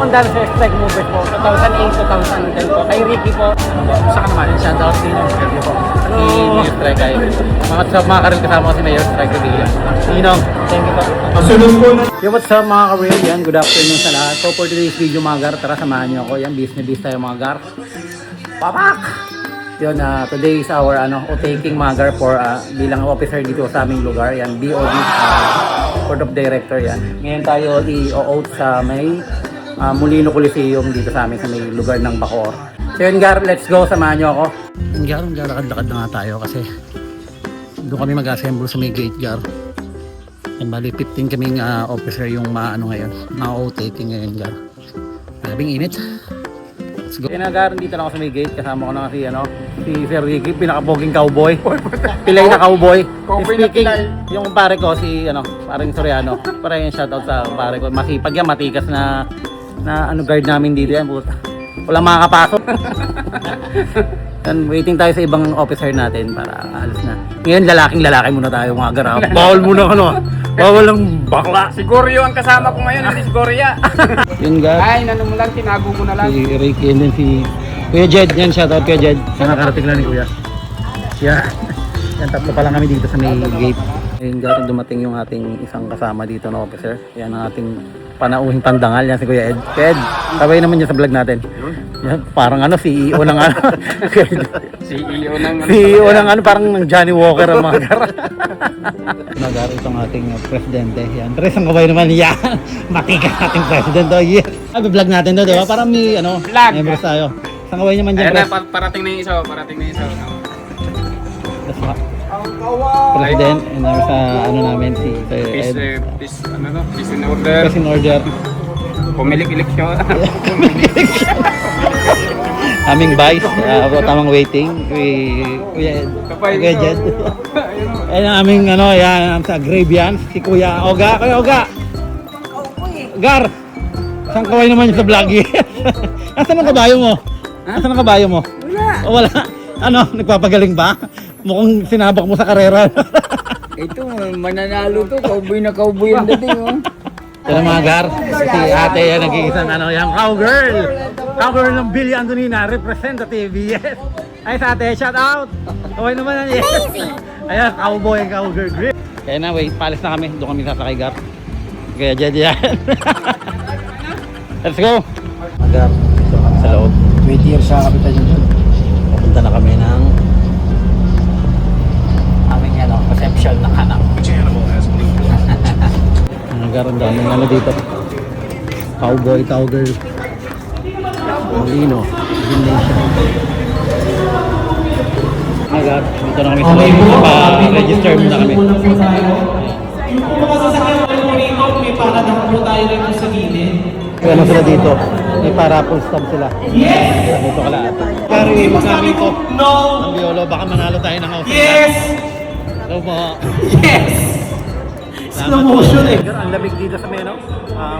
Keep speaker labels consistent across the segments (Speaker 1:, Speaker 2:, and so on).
Speaker 1: dahil sa Strike Movers po, 2008, 2010 po. Kay Ricky po.
Speaker 2: Saka naman, yung shoutout din yung interview ko.
Speaker 1: Si Mayor Strike ay mga karil kasama ko si Mayor Strike Revilla. Ninong, thank you po. Yo, what's up mga karil? Yan, good afternoon sa lahat. So for today's video mga gar, tara samahan nyo ako. Yan, business tayo mga gar. Papak! Yun, today is our taking mga gar for bilang officer dito sa aming lugar. Yan, BOD, Board of Director yan. Ngayon tayo i-oath sa may Molino Coliseum dito sa amin sa may lugar ng Bacoor. So yun gar, let's go, samahan nyo ako. Yun gar, maglalakad-lakad na nga tayo kasi doon kami mag-assemble sa may gate gar. Yan, bali 15 kaming officer yung ngayon, ma-taking ngayon gar. Grabing init. Let's go. Yan na gar, dito na ako sa may gate, kasama ko na kasi si Sir Ricky, pinakapoging cowboy. Pilay na cowboy. Speaking, yung pare ko si parang Soriano, para yung shoutout sa pare ko. Masipag yan, matikas na guard namin dito yan, puta. Walang makakapasok. And waiting tayo sa ibang officer natin para alis na. Ngayon lalaking-lalaki muna tayo mga garap. Bawal muna bawal lang bakla.
Speaker 2: Si Goryo ang kasama ko ngayon, hindi si Gorya.
Speaker 1: Yun guys.
Speaker 2: Ay, mo lang, tinago mo na lang.
Speaker 1: Si Ricky and then si Kuya Jed. Yan, shoutout Kuya Jed. Siya nakarating lang ni Kuya. Yeah. Yan, tatlo pa lang kami dito sa may gate. Ngayon guys, dumating yung ating isang kasama dito na officer. Yan ang ating panauhing pandangal. Yan si Kuya Ed. Kuya Ed, sabay naman yan sa vlog natin. Yan, parang CEO ng CEO ng parang ng Johnny Walker ang mga gara. Nagaro itong ating presidente. Yan, pero isang kabay naman yan. Matikas ating president. Oh, yeah. Vlog natin doon, di ba? Parang may
Speaker 2: vlog.
Speaker 1: Members tayo. Isang kabay naman dyan.
Speaker 2: Ayan na, parating na yung isa.
Speaker 1: That's what? President, and sa namin si Ed.
Speaker 2: Peace in order.
Speaker 1: Peace in order.
Speaker 2: Pumilik-ilik siya.
Speaker 1: Aming vice, tamang waiting. Kuya Ed. Kuya Jed. Ayan ang aming yan sa grave yan. Si Kuya Oga. Kuya Oga. Gar. Saan kaway naman yung sa vlog eh? Asan ang kabayo mo? Asan ang kabayo mo? Wala. Wala. Nagpapagaling ba? Mukhang sinabak mo sa karera.
Speaker 2: Ito, mananalo to. Cowboy na cowboy ang dating.
Speaker 1: Ito mga gar, si ate yan nag-iisang yung cowgirl. Cowgirl ng Billy Antonina, representative, yes. Ay sa ate, shout out. Kaway naman yan, yes. Ayan, cowboy and cowgirl grip. Kaya na, wait, palis na kami. Doon kami sasakay gar. Kaya dyan yan. Let's go. Gar, ito kami sa loob.
Speaker 2: 20 years sa kapitan yun.
Speaker 1: Pupunta na kami ng aming reception ng hanap. Ang daming dito. Cowboy, cowgirl. Molino. Gymnasium. Agar, dito na kami sa loob. Pa-register muna kami.
Speaker 3: Yung masasakyan ko rito, may paradang po tayo rito sa gilid.
Speaker 1: Kaya sila dito. May para full stop sila.
Speaker 3: Yes!
Speaker 1: Dito ka lahat. Pero yung sabi ko,
Speaker 3: no!
Speaker 1: ang Biolo, baka manalo tayo ng house.
Speaker 3: Yes!
Speaker 1: Hello po.
Speaker 3: Yes! Slow motion eh.
Speaker 1: Ang lamig dito sa may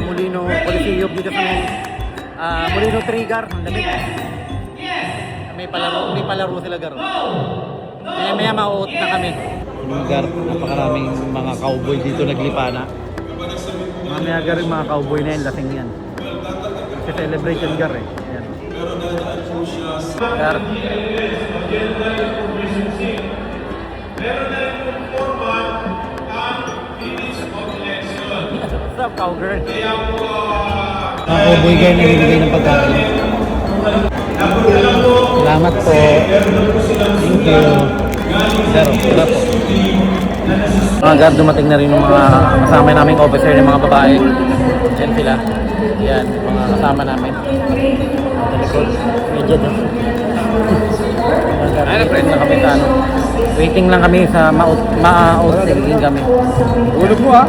Speaker 1: Molino Coliseum dito sa may Molino Trigger. Ang lamig. May palaro sila gar. Maya mauot na kami. Gar, napakaraming mga cowboy dito naglipana. Mamaya gar yung mga cowboy na yan, lasing yan. Kasi celebrate yung gar eh. Ayan. Gar. What's up, cowgirl? Mga cowboy girl na bibigay ng pagkain. Salamat po. Thank you. Wala po. Mga guard, dumating na rin yung mga kasama naming officer ng mga babae. Yan sila. Yan, mga kasama namin. Medyo doon. Waiting na kami sa waiting lang kami sa ma-outing kami.
Speaker 2: Ulo po ha.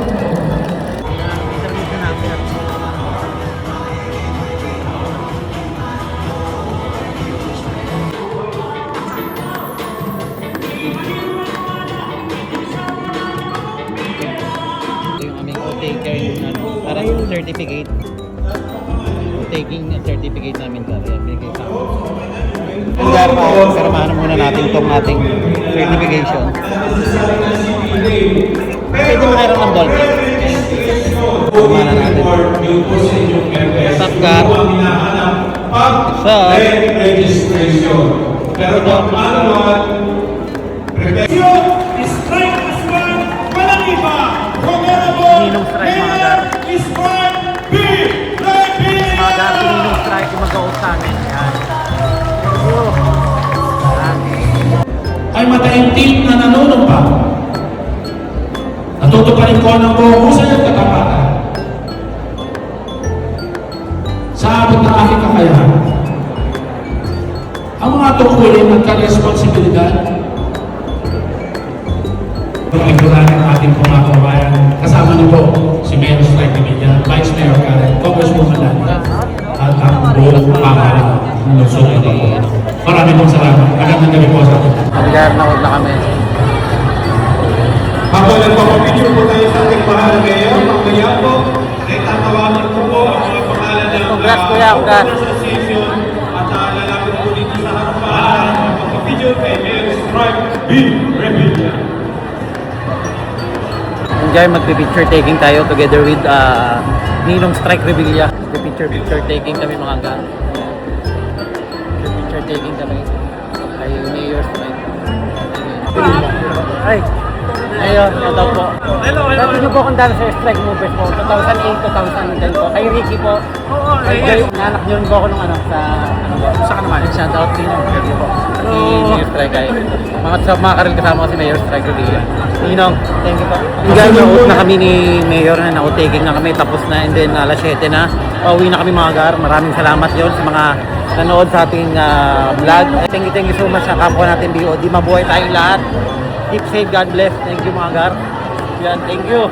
Speaker 1: Parang certificate. Taking certificate namin kaya binigay sa amin. Karamahan muna natin itong ating certification. Pwede mo meron ng ballpen. Karamahan natin.
Speaker 4: doon po sa inyong MPS.
Speaker 1: Sakar.
Speaker 4: Ito po ang hinahanap pag
Speaker 1: Sa
Speaker 4: registration. Pero kung ano man,
Speaker 3: Strike as one, walang iba. Honorable
Speaker 1: Ninong strike, mga gar.
Speaker 3: Mayor Ismael B. Revilla.
Speaker 1: mga dati ninong strike yung mag-out sa amin. Yan.
Speaker 3: Ay mataimtim na nanunumpa. Natutuparin ko ng buong husay at katapatan. Sa abot ng aking kakayahan. Ang mga tungkulin at karesponsibilidad pagkikulan ng ating mga kababayan. Kasama niyo po si Mayor Strike Revilla, Vice Mayor Karen, Congresswoman Lani, at ang buong pamahalaan ng lungsod ng Bacoor. Maraming pong salamat. Magandang gabi po sa atin.
Speaker 1: Nabigar na na kami.
Speaker 4: habang nagpapapicture po tayo sa ating mahal na mayor, mamaya po, ay tatawagan ko po ang mga pangalan ng
Speaker 1: Congrats, Kuya. Congrats.
Speaker 4: association at lalapit po dito sa harapan ng magpapapicture kay Mayor Strike B. Revilla.
Speaker 1: Enjoy, magpipicture taking tayo together with Ninong Strike Revilla. Picture taking kami mga ga. Picture taking kami kay Mayor Strike. Ay, ayun, ito po. Dati niyo po akong dala sa strike movement po, 2008, 2010 po. Kay Ricky po. Kay nanak niyo po ako nung ano, sa naman. Shout out to Ninong Revilla po. Si Mayor Strike ay mga karil kasama ko si Mayor Strike Revilla. Ninong, thank you po. Hanggang na-out na kami ni Mayor na na-taking na kami, tapos na, and then alas 7 na. Pauwi na kami mga gar. Maraming salamat yon sa mga nanood sa ating vlog. Thank you so much sa kapwa natin BOD. Mabuhay tayong lahat. Keep safe, God bless. Thank you mga gar. Yan, thank you.